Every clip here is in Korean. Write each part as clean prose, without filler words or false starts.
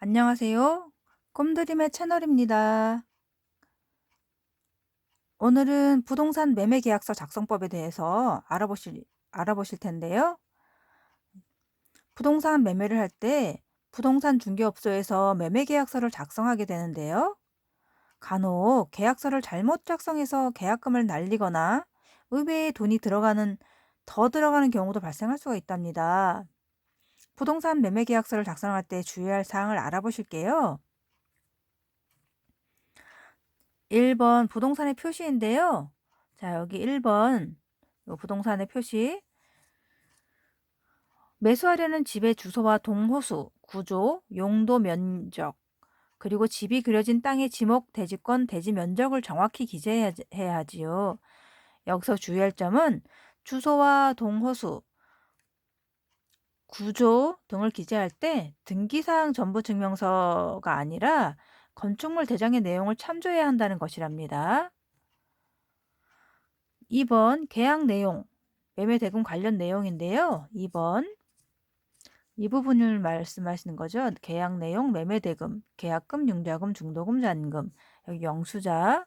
안녕하세요. 꿈드림의 채널입니다. 오늘은 부동산 매매 계약서 작성법에 대해서 알아보실 텐데요. 부동산 매매를 할 때 부동산 중개업소에서 매매 계약서를 작성하게 되는데요. 간혹 계약서를 잘못 작성해서 계약금을 날리거나 의외의 돈이 더 들어가는 경우도 발생할 수가 있답니다. 부동산 매매 계약서를 작성할 때 주의할 사항을 알아보실게요. 1번 부동산의 표시인데요. 자, 여기 1번 요 부동산의 표시. 매수하려는 집의 주소와 동호수, 구조, 용도 면적, 그리고 집이 그려진 땅의 지목, 대지권, 대지 면적을 정확히 기재해야 하지요. 여기서 주의할 점은 주소와 동호수, 구조 등을 기재할 때 등기사항 전부 증명서가 아니라 건축물 대장의 내용을 참조해야 한다는 것이랍니다. 2번 계약 내용, 매매 대금 관련 내용인데요. 2번 이 부분을 말씀하시는 거죠. 계약 내용, 매매 대금, 계약금, 융자금, 중도금, 잔금. 여기 영수자.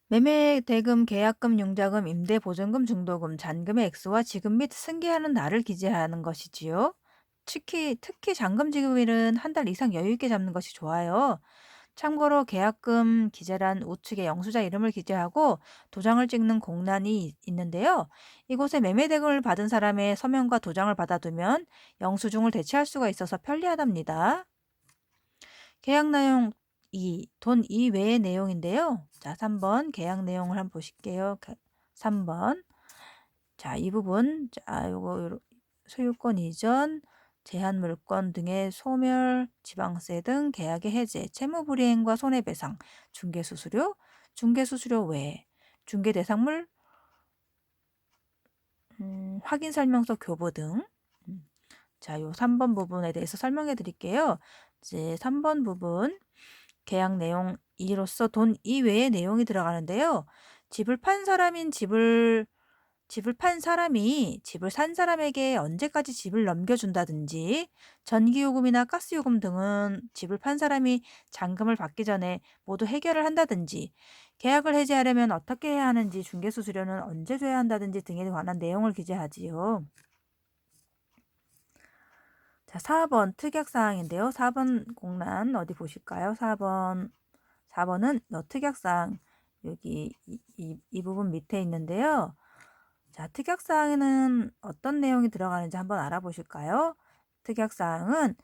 매매 대금, 계약금, 융자금, 임대 보증금, 중도금, 잔금의 액수와 지급 및 승계하는 날을 기재하는 것이지요. 특히 잔금 지급일은 한 달 이상 여유 있게 잡는 것이 좋아요. 참고로 계약금 기재란 우측에 영수자 이름을 기재하고 도장을 찍는 공란이 있는데요. 이곳에 매매대금을 받은 사람의 서명과 도장을 받아두면 영수증을 대체할 수가 있어서 편리하답니다. 계약 내용 2, 돈 이외의 내용인데요. 자, 3번 계약 내용을 한번 보실게요. 3번. 자, 이 부분. 자, 요거 소유권 이전, 제한 물권 등의 소멸, 지방세 등 계약의 해제, 채무불이행과 손해배상, 중개수수료 외에 중개 대상물 확인 설명서 교부 등. 자, 요 3번 부분에 대해서 설명해 드릴게요. 이제 3번 부분 계약 내용 2로서 돈 이외의 내용이 들어가는데요. 집을 판 사람이 집을 산 사람에게 언제까지 집을 넘겨준다든지, 전기요금이나 가스요금 등은 집을 판 사람이 잔금을 받기 전에 모두 해결을 한다든지, 계약을 해지하려면 어떻게 해야 하는지, 중개수수료는 언제 줘야 한다든지 등에 관한 내용을 기재하지요. 자, 4번 특약사항인데요. 4번 공란 어디 보실까요? 4번은 특약사항 여기 이 부분 밑에 있는데요. 자, 특약사항에는 어떤 내용이 들어가는지 한번 알아보실까요? 특약사항을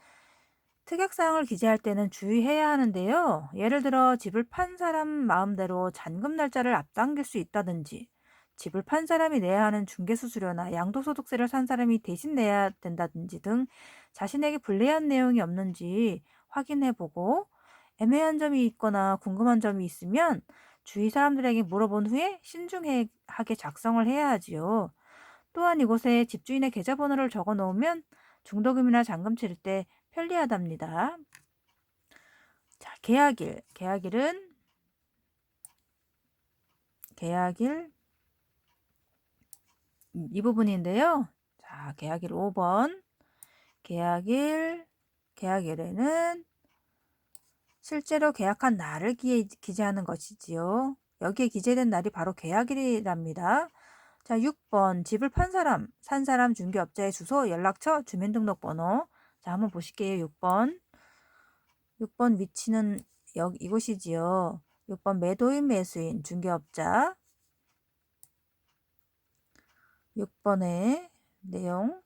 기재할 때는 주의해야 하는데요. 예를 들어 집을 판 사람 마음대로 잔금 날짜를 앞당길 수 있다든지, 집을 판 사람이 내야 하는 중개수수료나 양도소득세를 산 사람이 대신 내야 된다든지 등 자신에게 불리한 내용이 없는지 확인해보고, 애매한 점이 있거나 궁금한 점이 있으면 주위 사람들에게 물어본 후에 신중하게 작성을 해야 하지요. 또한 이곳에 집주인의 계좌번호를 적어 놓으면 중도금이나 잔금 치를 때 편리하답니다. 자, 계약일 이 부분인데요. 자, 계약일 5번. 계약일에는 실제로 계약한 날을 기재하는 것이지요. 여기에 기재된 날이 바로 계약일이랍니다. 자, 6번 집을 산 사람, 중개업자의 주소, 연락처, 주민등록번호. 자, 한번 보실게요. 6번 위치는 이곳이지요. 6번 매도인, 매수인, 중개업자. 6번의 내용,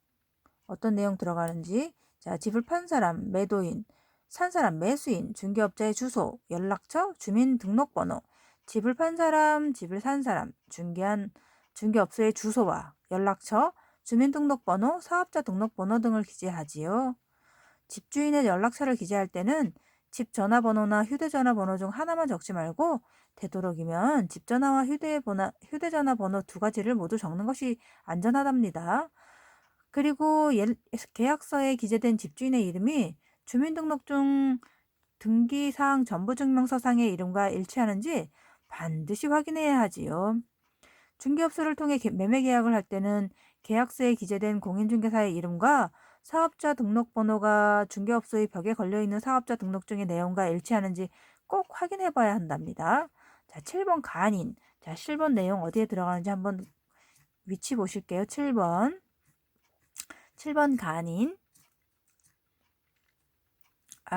어떤 내용 들어가는지. 자, 집을 판 사람, 매도인, 산 사람, 매수인, 중개업자의 주소, 연락처, 주민등록번호. 집을 판 사람, 집을 산 사람, 중개업소의 주소와 연락처, 주민등록번호, 사업자 등록번호 등을 기재하지요. 집주인의 연락처를 기재할 때는 집 전화번호나 휴대전화번호 중 하나만 적지 말고 되도록이면 집 전화와 휴대전화 번호 두 가지를 모두 적는 것이 안전하답니다. 그리고 계약서에 기재된 집주인의 이름이 주민등록증 등기사항 전부증명서상의 이름과 일치하는지 반드시 확인해야 하지요. 중개업소를 통해 매매 계약을 할 때는 계약서에 기재된 공인중개사의 이름과 사업자 등록번호가 중개업소의 벽에 걸려있는 사업자 등록증의 내용과 일치하는지 꼭 확인해 봐야 한답니다. 자, 7번 간인. 자, 7번 내용 어디에 들어가는지 한번 위치 보실게요. 7번. 7번 간인.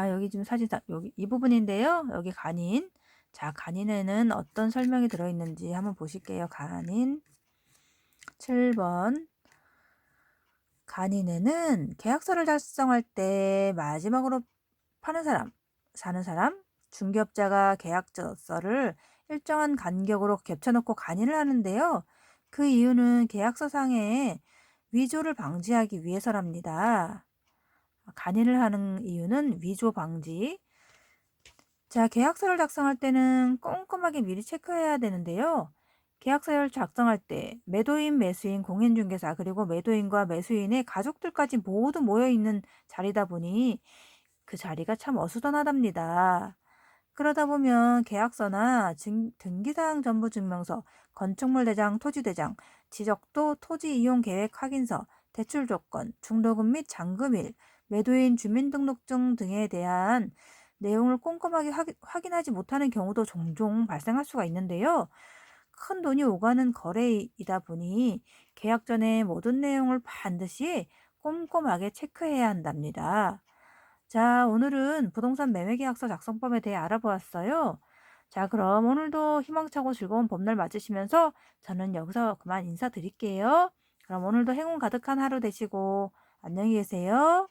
여기 지금 여기 이 부분인데요. 여기 간인. 자, 간인에는 어떤 설명이 들어있는지 한번 보실게요. 간인. 7번. 간인에는 계약서를 작성할 때 마지막으로 파는 사람, 사는 사람, 중개업자가 계약서를 일정한 간격으로 겹쳐놓고 간인을 하는데요. 그 이유는 계약서상의 위조를 방지하기 위해서랍니다. 간인을 하는 이유는 위조 방지. 자, 계약서를 작성할 때는 꼼꼼하게 미리 체크해야 되는데요. 계약서를 작성할 때 매도인, 매수인, 공인중개사 그리고 매도인과 매수인의 가족들까지 모두 모여있는 자리다 보니 그 자리가 참 어수선하답니다. 그러다 보면 계약서나 등기사항 전부 증명서, 건축물 대장, 토지 대장, 지적도 토지 이용 계획 확인서, 대출 조건, 중도금 및 잔금일, 매도인 주민등록증 등에 대한 내용을 꼼꼼하게 확인하지 못하는 경우도 종종 발생할 수가 있는데요. 큰 돈이 오가는 거래이다 보니 계약 전에 모든 내용을 반드시 꼼꼼하게 체크해야 한답니다. 자, 오늘은 부동산 매매계약서 작성법에 대해 알아보았어요. 자, 그럼 오늘도 희망차고 즐거운 봄날 맞으시면서 저는 여기서 그만 인사드릴게요. 그럼 오늘도 행운 가득한 하루 되시고 안녕히 계세요.